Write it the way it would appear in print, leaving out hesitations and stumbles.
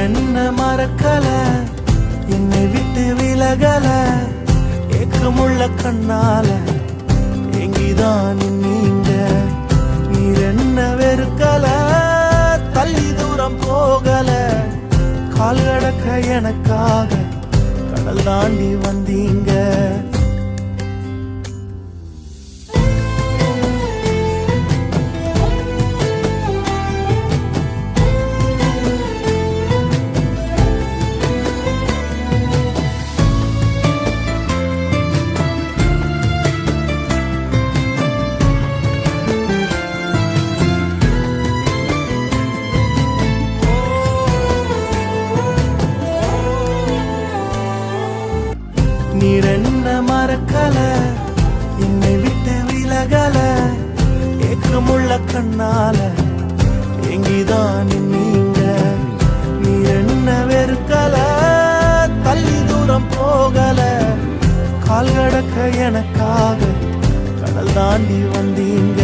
என்ன மறக்கல, என்னை விட்டு விலகல, ஏக்கமுள்ள கண்ணால எங்கிதான் நீங்க. நீர் என்ன வெறுக்கல, தள்ளி தூரம் போகல, கால் கடக்க எனக்காக கடல் தாண்டி வந்தீங்க. நீர் என்ன மறக்கல, என்னை விட்டு விலகல, ஏக்கமுள்ள கண்ணால எங்கிதான் நீங்க. நீர் என்ன வெறுக்கல, தள்ளி தூரம் போகல, கால் கடக்க எனக்காக கடல் தாண்டி வந்தீங்க.